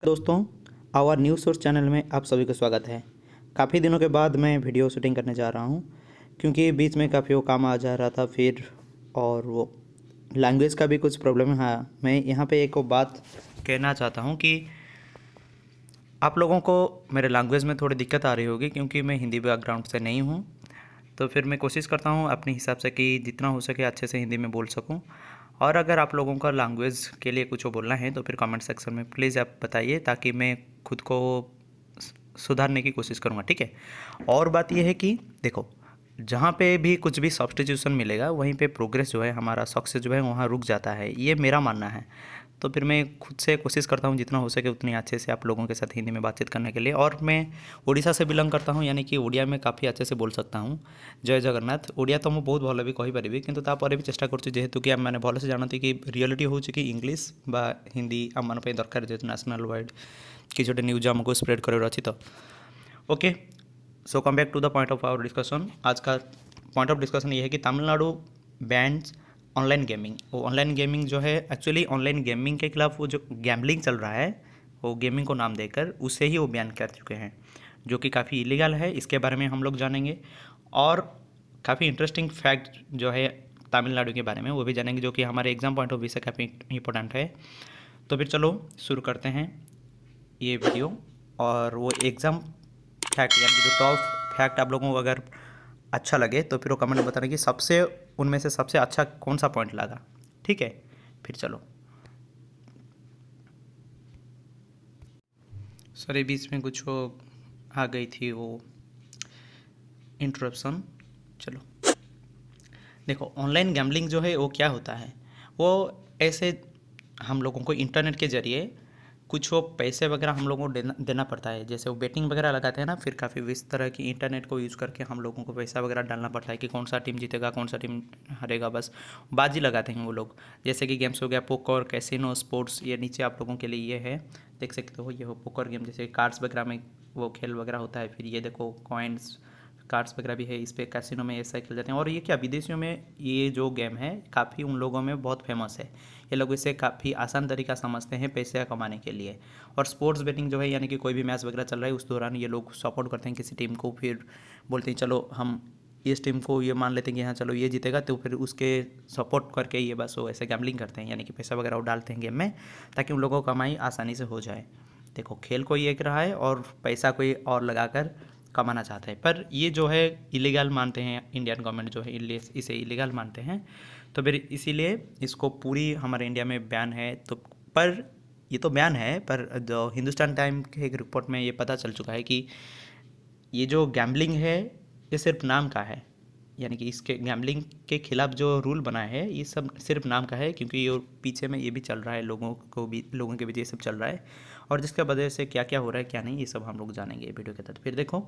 दोस्तों, our news source channel में आप सभी का स्वागत है। काफ़ी दिनों के बाद मैं वीडियो शूटिंग करने जा रहा हूं, क्योंकि बीच में काफ़ी वो काम आ जा रहा था फिर, और वो लैंग्वेज का भी कुछ प्रॉब्लम है। हाँ, मैं यहाँ पे एक बात कहना चाहता हूं कि आप लोगों को मेरे लैंग्वेज में थोड़ी दिक्कत आ रही होगी, क्योंकि मैं हिंदी बैकग्राउंड से नहीं हूँ। तो फिर मैं कोशिश करता हूँ अपने हिसाब से कि जितना हो सके अच्छे से हिंदी में बोल सकूँ। और अगर आप लोगों का लैंग्वेज के लिए कुछ बोलना है तो फिर कमेंट सेक्शन में प्लीज़ आप बताइए, ताकि मैं खुद को सुधारने की कोशिश करूँगा, ठीक है। और बात यह है कि देखो, जहाँ पे भी कुछ भी सब्स्टिट्यूशन मिलेगा वहीं पे प्रोग्रेस जो है, हमारा सक्सेस जो है वहाँ रुक जाता है, ये मेरा मानना है। तो फिर मैं खुद से कोशिश करता हूँ जितना हो सके उतनी अच्छे से आप लोगों के साथ हिंदी में बातचीत करने के लिए। और मैं ओडिशा से बिलोंग करता हूँ, यानी कि ओडिया में काफ़ी अच्छे से बोल सकता हूँ। जय जगन्नाथ। ओडिया तो मैं बहुत भल भी कहीपरि, किंतु तापर भी चेष्टा करुँच, जेहेतु कि मैंने भलसे जानती कि रियलिटी हूँ कि इंग्लीश बा हिंदी आम मान दरकार, जेहेतु नेशनल वाइड किसी गोटे न्यूज आमको स्प्रेड करार अच्छी। तो okay, so come back to the point of our discussion. आज का पॉइंट ऑफ डिस्कशन ये है कि तमिलनाडु बैंड्स ऑनलाइन गेमिंग। वो ऑनलाइन गेमिंग जो है, एक्चुअली ऑनलाइन गेमिंग के खिलाफ वो जो गैम्बलिंग चल रहा है, वो गेमिंग को नाम देकर उसे ही वो बैन कर चुके हैं, जो कि काफ़ी इलीगल है। इसके बारे में हम लोग जानेंगे, और काफ़ी इंटरेस्टिंग फैक्ट जो है तमिलनाडु के बारे में वो भी जानेंगे, जो कि हमारे एग्जाम पॉइंट ऑफ व्यू से काफ़ी इंपॉर्टेंट है। तो फिर चलो शुरू करते हैं ये वीडियो। और वो एग्ज़ाम फैक्ट, यानी कि जो टॉप फैक्ट आप लोगों को अगर अच्छा लगे तो फिर वो कमेंट में बताना कि सबसे उनमें से सबसे अच्छा कौन सा पॉइंट लगा, ठीक है। फिर चलो, सॉरी बीच में कुछ वो आ गई थी वो इंटरप्शन। चलो देखो, ऑनलाइन गैम्बलिंग जो है वो क्या होता है, वो ऐसे हम लोगों को इंटरनेट के ज़रिए कुछ वो पैसे वगैरह हम लोगों को देना पड़ता है। जैसे वो बेटिंग वगैरह लगाते हैं ना, फिर काफ़ी इस तरह की इंटरनेट को यूज़ करके हम लोगों को पैसा वगैरह डालना पड़ता है कि कौन सा टीम जीतेगा कौन सा टीम हारेगा, बस बाजी लगाते हैं वो लोग। जैसे कि गेम्स हो गया पोकर, कैसीनो, स्पोर्ट्स, ये नीचे आप लोगों के लिए ये है, देख सकते हो, ये हो पोकर गेम, जैसे कार्ड्स वगैरह में वो खेल वगैरह होता है। फिर ये देखो कॉइन्स, कार्ड्स वगैरह भी है इस पर, कैसीनो में ऐसा खेल जाते हैं। और ये क्या, विदेशियों में ये जो गेम है काफ़ी उन लोगों में बहुत फेमस है। ये लोग इसे काफ़ी आसान तरीका समझते हैं पैसे कमाने के लिए। और स्पोर्ट्स बेटिंग जो है, यानी कि कोई भी मैच वगैरह चल रहा है उस दौरान ये लोग सपोर्ट करते हैं किसी टीम को, फिर बोलते हैं चलो हम इस टीम को ये मान लेते हैं कि हाँ चलो ये जीतेगा, तो फिर उसके सपोर्ट करके ये बस वो ऐसे गैम्बलिंग करते हैं, यानी कि पैसा वगैरह वो डालते हैं गेम में, ताकि उन लोगों को कमाई आसानी से हो जाए। देखो, खेल कोई एक रहा है और पैसा कोई और लगाकर कमाना चाहता है, पर ये जो है इलीगल मानते हैं इंडियन गवर्नमेंट जो है, इसे इलीगल मानते हैं। तो फिर इसीलिए इसको पूरी हमारे इंडिया में बैन है। तो पर ये तो बैन है, पर जो हिंदुस्तान टाइम के एक रिपोर्ट में ये पता चल चुका है कि ये जो गैम्बलिंग है ये सिर्फ नाम का है, यानी कि इसके गैम्बलिंग के खिलाफ जो रूल बना है ये सब सिर्फ नाम का है, क्योंकि ये पीछे में ये भी चल रहा है, लोगों के बीच ये सब चल रहा है। और जिसके वजह से क्या क्या हो रहा है क्या नहीं, ये सब हम लोग जानेंगे वीडियो के तहत। फिर देखो,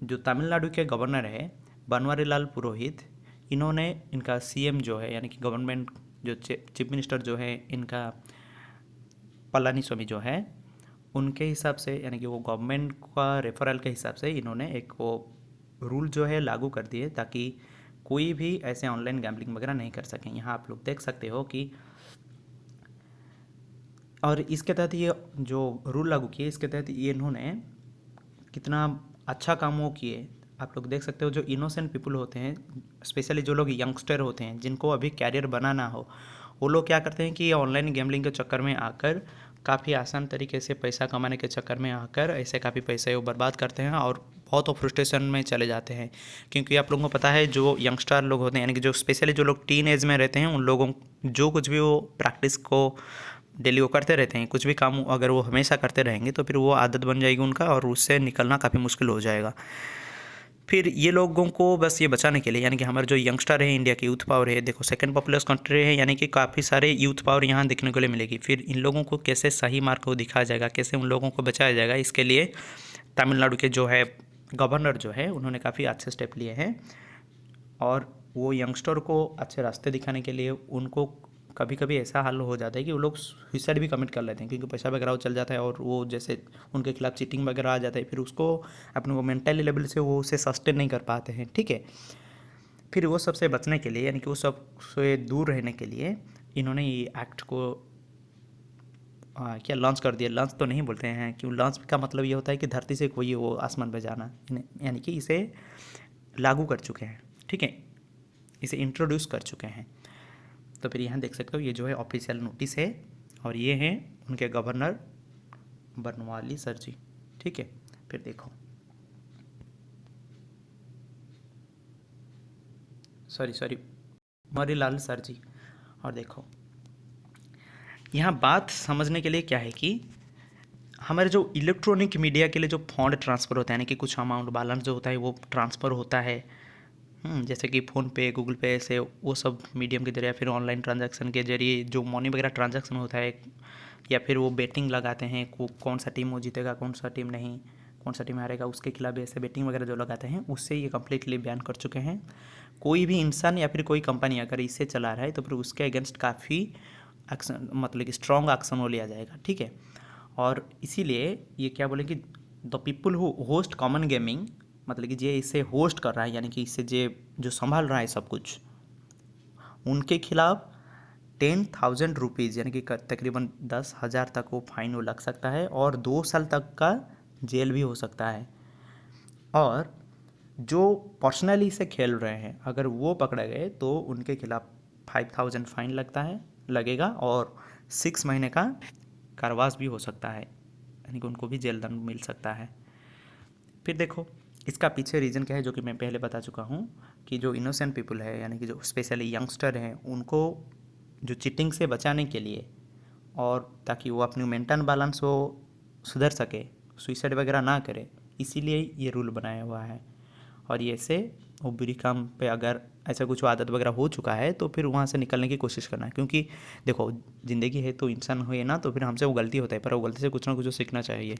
जो तमिलनाडु के गवर्नर है बनवारीलाल पुरोहित, इन्होंने इनका सीएम जो है, यानी कि गवर्नमेंट जो चीफ मिनिस्टर जो है इनका पलानीस्वामी जो है, उनके हिसाब से, यानी कि वो गवर्नमेंट का रेफरल के हिसाब से इन्होंने एक वो रूल जो है लागू कर दिए, ताकि कोई भी ऐसे ऑनलाइन गैम्बलिंग वगैरह नहीं कर सकें। यहाँ आप लोग देख सकते हो कि, और इसके तहत ये जो रूल लागू किए, इसके तहत ये इन्होंने कितना अच्छा काम वो किए, आप लोग देख सकते हो। जो इनोसेंट पीपल होते हैं, स्पेशली जो लोग यंगस्टर होते हैं जिनको अभी कैरियर बनाना हो, वो लोग क्या करते हैं कि ऑनलाइन गैम्बलिंग के चक्कर में आकर, काफ़ी आसान तरीके से पैसा कमाने के चक्कर में आकर ऐसे काफ़ी पैसे वो बर्बाद करते हैं और बहुत फ्रस्ट्रेशन में चले जाते हैं। क्योंकि आप लोगों को पता है, जो यंगस्टर लोग होते हैं, यानी कि जो स्पेशली जो लोग टीन एज में रहते हैं, उन लोगों जो कुछ भी वो प्रैक्टिस को डेली वो करते रहते हैं, कुछ भी काम अगर वो हमेशा करते रहेंगे तो फिर वो आदत बन जाएगी उनका, और उससे निकलना काफ़ी मुश्किल हो जाएगा। फिर ये लोगों को बस ये बचाने के लिए, यानी कि हमारे जो यंगस्टर है, इंडिया की यूथ पावर है, देखो सेकंड पॉपुलर कंट्री है, यानी कि काफ़ी सारे यूथ पावर यहाँ देखने को लिए मिलेगी। फिर इन लोगों को कैसे सही मार्ग को दिखाया जाएगा, कैसे उन लोगों को बचाया जाएगा, इसके लिए तमिलनाडु के जो है गवर्नर जो है, उन्होंने काफ़ी अच्छे स्टेप लिए हैं। और वो यंगस्टर को अच्छे रास्ते दिखाने के लिए उनको कभी कभी ऐसा हाल हो जाता है कि वो लोग सुसाइड भी कमिट कर लेते हैं, क्योंकि पैसा वगैरह चल जाता है, और वो जैसे उनके खिलाफ चीटिंग वगैरह आ जाता है, फिर उसको अपने को मेंटली लेवल से वो उसे सस्टेन नहीं कर पाते हैं, ठीक है। फिर वो सबसे बचने के लिए, यानी कि वो सब से दूर रहने के लिए, इन्होंने ये एक्ट को क्या लॉन्च कर दिया, लॉन्च तो नहीं बोलते हैं, क्यों लॉन्च का मतलब ये होता है कि धरती से कोई वो आसमान पे जाना, यानी कि इसे लागू कर चुके हैं, ठीक है, इसे इंट्रोड्यूस कर चुके हैं। तो फिर यहाँ देख सकते हो ये जो है ऑफिशियल नोटिस है, और ये हैं उनके गवर्नर बनवाली सर जी, ठीक है। फिर देखो, सॉरी मरीलाल सर जी। और देखो यहाँ बात समझने के लिए क्या है कि हमारे जो इलेक्ट्रॉनिक मीडिया के लिए जो फंड ट्रांसफ़र होता है, यानी कि कुछ अमाउंट बैलेंस जो होता है वो ट्रांसफ़र होता है, जैसे कि फ़ोन पे, गूगल पे से, वो सब मीडियम के जरिए, फिर ऑनलाइन ट्रांजैक्शन के जरिए जो मनी वगैरह ट्रांजैक्शन होता है, या फिर वो बेटिंग लगाते हैं कौन सा टीम वो जीतेगा, कौन सा टीम नहीं, कौन सा टीम हारेगा, उसके खिलाफ ऐसे बेटिंग वगैरह जो लगाते हैं, उससे ये कम्प्लीटली बैन कर चुके हैं। कोई भी इंसान या फिर कोई कंपनी अगर इसे चला रहा है तो फिर उसके अगेंस्ट काफ़ी एक्शन, मतलब कि स्ट्रॉन्ग एक्शन वो लिया जाएगा, ठीक है। और इसीलिए ये क्या बोले कि the people who host common gaming, मतलब कि जे इसे होस्ट कर रहा है, यानी कि इसे जो संभाल रहा है सब कुछ, उनके खिलाफ 10,000 रुपीज़, यानी कि तकरीबन 10,000 तक वो फाइन वो लग सकता है, और 2 साल तक का जेल भी हो सकता है। और जो पर्सनली इसे खेल रहे हैं अगर वो पकड़े गए तो उनके खिलाफ 5,000 फाइन लगेगा, और 6 महीने का कारावास भी हो सकता है, यानी कि उनको भी जेल दंड मिल सकता है। फिर देखो इसका पीछे रीज़न क्या है, जो कि मैं पहले बता चुका हूँ कि जो इनोसेंट पीपल है, यानी कि जो स्पेशली यंगस्टर हैं, उनको जो चीटिंग से बचाने के लिए, और ताकि वो अपनी मेंटल बैलेंस वो सुधर सके, सुइसाइड वगैरह ना करे, इसीलिए ये रूल बनाया हुआ है। और ये से वो बुरी काम पे अगर ऐसा कुछ आदत वगैरह हो चुका है तो फिर वहाँ से निकलने की कोशिश करना है, क्योंकि देखो ज़िंदगी है तो इंसान हुए ना, तो फिर हमसे वो गलती होता है, पर वो गलती से कुछ ना कुछ सीखना चाहिए।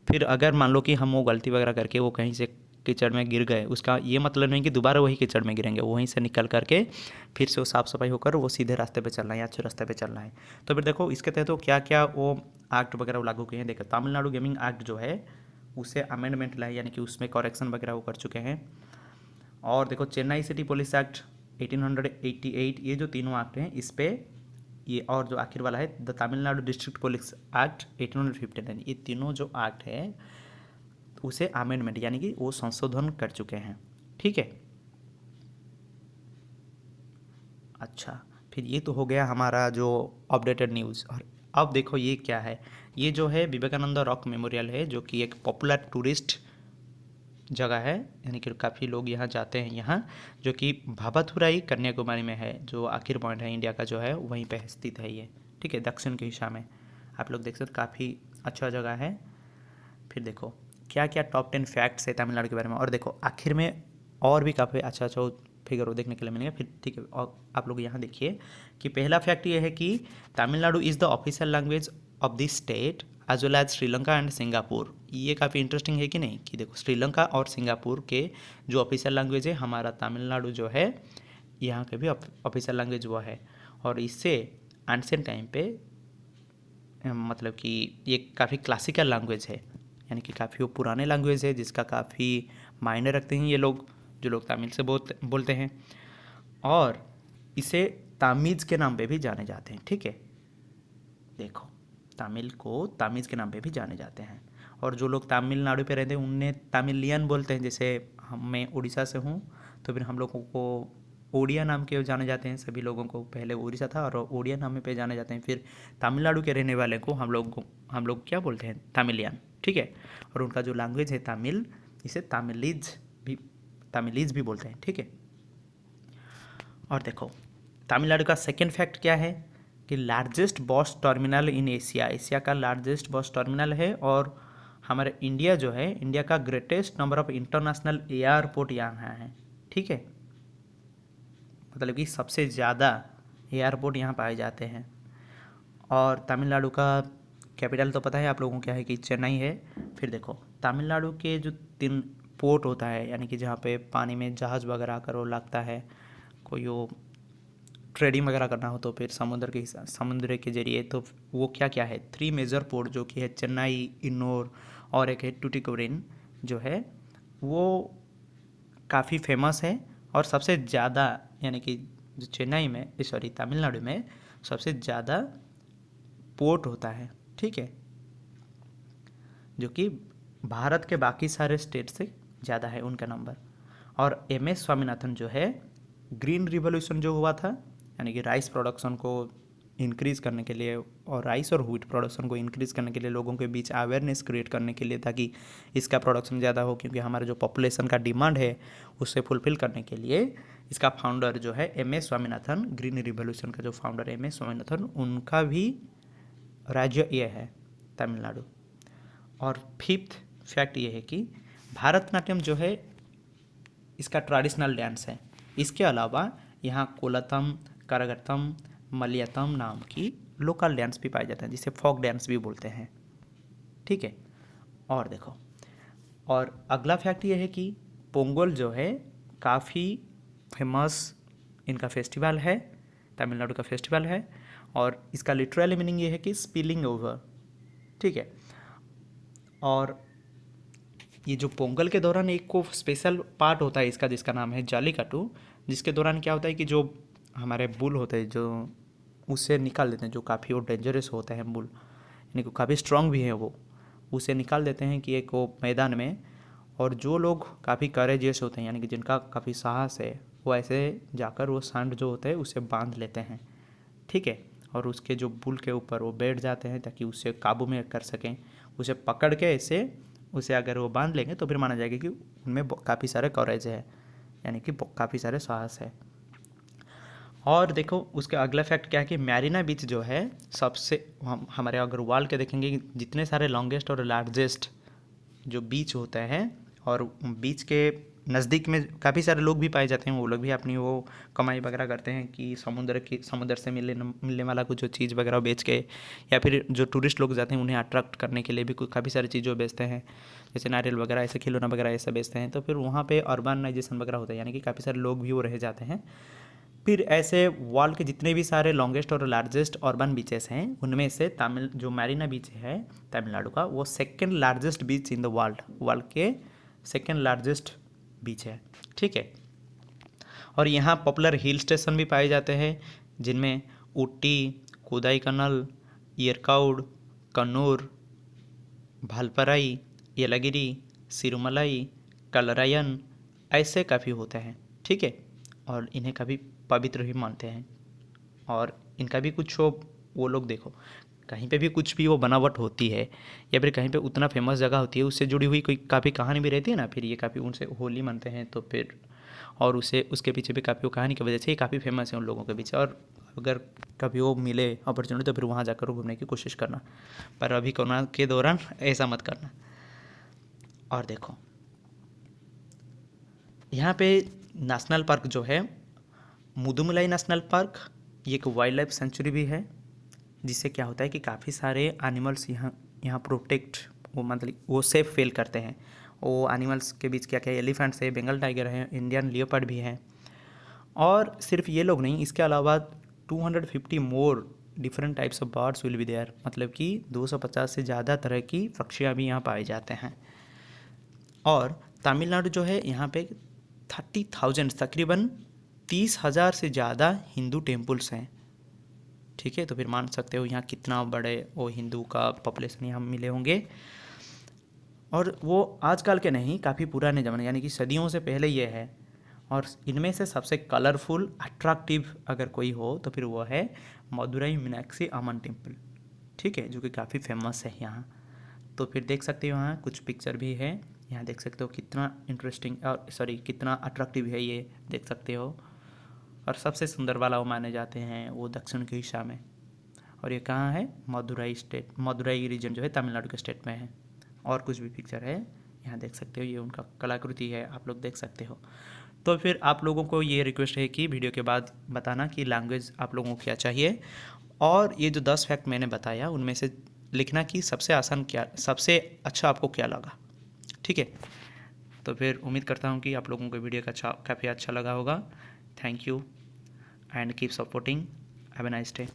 फिर अगर मान लो कि हम वो गलती वगैरह करके वो कहीं से कीचड़ में गिर गए, उसका ये मतलब नहीं कि दोबारा वही कीचड़ में गिरेंगे, वहीं से निकल करके फिर से वो साफ़ सफाई होकर वो सीधे रास्ते पे चलना है या अच्छे रास्ते पे चलना है। तो फिर देखो इसके तहत तो क्या क्या वो एक्ट वगैरह लागू किए हैं। देखो तमिलनाडु गेमिंग एक्ट जो है उसे अमेंडमेंट लाए, यानी कि उसमें करेक्शन वगैरह वो कर चुके हैं। और देखो चेन्नई सिटी पुलिस एक्ट 1888, ये जो तीनों एक्ट हैं इस पर ये, और जो आखिर वाला है the Tamil Nadu district police act 1859, ये तीनों जो एक्ट है उसे अमेंडमेंट, यानी कि वो संशोधन कर चुके हैं, ठीक है। अच्छा, फिर ये तो हो गया हमारा जो अपडेटेड न्यूज़। और अब देखो ये क्या है, ये जो है विवेकानंद रॉक मेमोरियल है, जो कि एक पॉपुलर टूरिस्ट जगह है, यानी कि काफ़ी लोग यहाँ जाते हैं यहाँ, जो कि भाभाथुराई कन्याकुमारी में है, जो आखिर पॉइंट है इंडिया का जो है वहीं पे स्थित है ये, ठीक है, दक्षिण की दिशा में। आप लोग देख सकते काफ़ी अच्छा जगह है। फिर देखो क्या क्या टॉप 10 फैक्ट्स है तमिलनाडु के बारे में, और देखो आखिर में और भी काफ़ी अच्छा अच्छा फिगर वो देखने के लिए मिलेगा। फिर ठीक है, और आप लोग यहाँ देखिए कि पहला फैक्ट ये है कि Tamil Nadu is the official language of this state as well as Sri Lanka and Singapore. ये काफ़ी इंटरेस्टिंग है कि नहीं, कि देखो श्रीलंका और सिंगापुर के जो ऑफिशियल लैंग्वेज है, हमारा तमिलनाडु जो है यहाँ के भी ऑफिशियल लैंग्वेज वो है। और इससे एंशिएंट टाइम पे मतलब कि ये काफ़ी क्लासिकल लैंग्वेज है, यानी कि काफ़ी वो पुराने लैंग्वेज है जिसका काफ़ी मायने रखते हैं ये लोग, जो लोग तमिल से बोलते हैं। और इसे तामीज़ के नाम पे भी जाने जाते हैं, ठीक है। देखो तमिल को तामीज़ के नाम पे भी जाने जाते हैं। और जो लोग तमिलनाडु पे रहते हैं उन्हें तमिलियन बोलते हैं। जैसे मैं उड़ीसा से हूँ तो फिर हम लोगों को ओडिया नाम के जाने जाते हैं, सभी लोगों को पहले उड़ीसा था और ओडिया नाम पे जाने जाते हैं। फिर तमिलनाडु के रहने वाले को हम लोग क्या बोलते हैं, तमिलियन, ठीक है। और उनका जो लैंग्वेज है तमिल, इसे तमिलीज भी बोलते हैं, ठीक है। और देखो तमिलनाडु का सेकेंड फैक्ट क्या है कि largest bus terminal in Asia, Asia का लार्जेस्ट बस टर्मिनल है। और हमारे इंडिया जो है, इंडिया का greatest number of international airport यहाँ है, ठीक है। मतलब कि सबसे ज़्यादा एयरपोर्ट यहाँ पाए जाते हैं। और तमिलनाडु का कैपिटल तो पता है आप लोगों को क्या है, कि चेन्नई है। फिर देखो तमिलनाडु के जो 3 पोर्ट होता है, यानी कि जहाँ पे पानी में जहाज़ वगैरह आकर वो लगता है, कोई वो ट्रेडिंग वगैरह करना हो तो फिर समुद्र के जरिए, तो वो क्या क्या है, 3 मेजर पोर्ट, जो कि है चेन्नई, इन्नोर और एक है टूटिकोरिन, जो है वो काफ़ी फेमस है। और सबसे ज़्यादा, यानी कि जो चेन्नई में, सॉरी तमिलनाडु में सबसे ज़्यादा पोर्ट होता है, ठीक है, जो कि भारत के बाकी सारे स्टेट से ज़्यादा है उनका नंबर। और एम एस स्वामीनाथन जो है, ग्रीन रिवॉल्यूशन जो हुआ था, यानी कि राइस प्रोडक्शन को इंक्रीज़ करने के लिए और राइस और व्हीट प्रोडक्शन को इंक्रीज़ करने के लिए लोगों के बीच अवेयरनेस क्रिएट करने के लिए, ताकि इसका प्रोडक्शन ज़्यादा हो, क्योंकि हमारा जो पॉपुलेशन का डिमांड है उससे फुलफिल करने के लिए इसका फाउंडर जो है M S Swaminathan, green revolution का जो फाउंडर एम एस स्वामीनाथन, उनका भी राज्य ये है तमिलनाडु। और फिफ्थ फैक्ट ये है कि भारतनाट्यम जो है इसका ट्रेडिशनल डांस है। इसके अलावा यहाँ कोलातम, करगतम, मलयातम नाम की लोकल डांस भी पाए जाते हैं, जिसे फोक डांस भी बोलते हैं। ठीक है, और देखो, और अगला फैक्ट ये है कि पोंगल जो है काफ़ी फेमस इनका फेस्टिवल है, तमिलनाडु का फेस्टिवल है, और इसका लिटरली मीनिंग ये है कि स्पिलिंग ओवर। ठीक है, और ये जो पोंगल के दौरान एक को स्पेशल पार्ट होता है इसका, जिसका नाम है जालीकट्टू, जिसके दौरान क्या होता है कि जो हमारे बुल होते हैं जो उसे निकाल देते हैं, जो काफ़ी वो डेंजरस होते हैं बुल, यानी कि काफ़ी स्ट्रांग भी है वो, उसे निकाल देते हैं कि एक वो मैदान में, और जो लोग काफ़ी करेजियस होते हैं, यानी कि जिनका काफ़ी साहस है, वो ऐसे जाकर वो सांड जो होते हैं उसे बांध लेते हैं। ठीक है, और उसके जो बुल के ऊपर वो बैठ जाते हैं ताकि उसे काबू में कर सकें। उसे पकड़ के ऐसे उसे अगर वो बांध लेंगे तो फिर माना जाएगा कि उनमें काफ़ी सारे कवरेज है, यानी कि काफ़ी सारे साहस है। और देखो उसका अगला फैक्ट क्या है कि मैरीना बीच जो है सबसे, हमारे अगर वर्ल्ड के देखेंगे कि जितने सारे लॉन्गेस्ट और लार्जेस्ट जो बीच होते हैं, और बीच के नज़दीक में काफ़ी सारे लोग भी पाए जाते हैं, वो लोग भी अपनी वो कमाई वगैरह करते हैं कि समुद्र से मिलने वाला कुछ जो चीज़ वगैरह बेच के, या फिर जो टूरिस्ट लोग जाते हैं उन्हें अट्रैक्ट करने के लिए भी काफ़ी सारी चीज़ें बेचते हैं, जैसे नारियल वगैरह, ऐसे खिलौना वगैरह ऐसा बेचते हैं। तो फिर वहाँ पे अर्बनाइजेशन वगैरह होता है, यानी कि काफ़ी सारे लोग भी वो रह जाते हैं। फिर ऐसे वर्ल्ड के जितने भी सारे लॉन्गेस्ट और लार्जेस्ट अर्बन बीचेस हैं, उनमें से जो मैरीना बीच है तमिलनाडु का, वो second largest beach in the world के सेकंड लार्जेस्ट बीच है। ठीक है, और यहाँ पॉपुलर हिल स्टेशन भी पाए जाते हैं, जिनमें ऊटी, कोडाईकनाल, येरकाउड, कन्नूर, भालपराई, येलागिरी, सिरुमलाई, कलरायन, ऐसे काफ़ी होते हैं। ठीक है, और इन्हें काफ़ी पवित्र भी मानते हैं, और इनका भी कुछ वो लोग देखो, कहीं पे भी कुछ भी वो बनावट होती है, या फिर कहीं पे उतना फेमस जगह होती है, उससे जुड़ी हुई कोई काफ़ी कहानी भी रहती है ना, फिर ये काफ़ी उनसे होली मानते हैं, तो फिर और उसे उसके पीछे भी काफ़ी वो कहानी की वजह से ये काफ़ी फेमस है उन लोगों के बीच। और अगर कभी वो मिले अपॉर्चुनिटी तो फिर वहाँ जाकर घूमने की कोशिश करना, पर अभी कोरोना के दौरान ऐसा मत करना। और देखो यहाँ पे नेशनल पार्क जो है मुदुमलाई नेशनल पार्क, ये एक वाइल्ड लाइफ सेंचुरी भी है, जिससे क्या होता है कि काफ़ी सारे एनिमल्स यहाँ प्रोटेक्ट, वो मतलब वो सेफ फील करते हैं। वो एनिमल्स के बीच क्या क्या एलिफेंट्स है, बंगाल टाइगर है, इंडियन लियोपर्ड भी है। और सिर्फ ये लोग नहीं, इसके अलावा 250 more different types of birds will be there, मतलब कि 250 से ज़्यादा तरह की पक्षियाँ भी यहाँ पाए जाते हैं। और तमिलनाडु जो है यहाँ पे 30,000 तकरीबन 30,000 से ज़्यादा हिंदू टेम्पल्स हैं। ठीक है, तो फिर मान सकते हो यहाँ कितना बड़े वो हिंदू का पॉपुलेशन यहाँ मिले होंगे। और वो आजकल के नहीं, काफ़ी पुराने ज़माने, यानी कि सदियों से पहले ये है। और इनमें से सबसे कलरफुल अट्रैक्टिव अगर कोई हो तो फिर वो है मदुरई मीनाक्षी अம்மन टेम्पल। ठीक है, जो कि काफ़ी फेमस है यहाँ। तो फिर देख सकते हो यहाँ कुछ पिक्चर भी है, यहाँ देख सकते हो कितना इंटरेस्टिंग और सॉरी कितना अट्रैक्टिव है, ये देख सकते हो। और सबसे सुंदर वाला वो माने जाते हैं वो दक्षिण की दिशा में, और ये कहाँ है, मदुरई स्टेट, मदुरई रीजन जो है तमिलनाडु के स्टेट में है। और कुछ भी पिक्चर है यहाँ देख सकते हो, ये उनका कलाकृति है, आप लोग देख सकते हो। तो फिर आप लोगों को ये रिक्वेस्ट है कि वीडियो के बाद बताना कि लैंग्वेज आप लोगों को क्या चाहिए, और ये जो 10 फैक्ट मैंने बताया उनमें से लिखना कि सबसे आसान क्या, सबसे अच्छा आपको क्या लगा। ठीक है, तो फिर उम्मीद करता हूँ कि आप लोगों को वीडियो का काफ़ी अच्छा लगा होगा। Thank you and keep supporting. Have a nice day.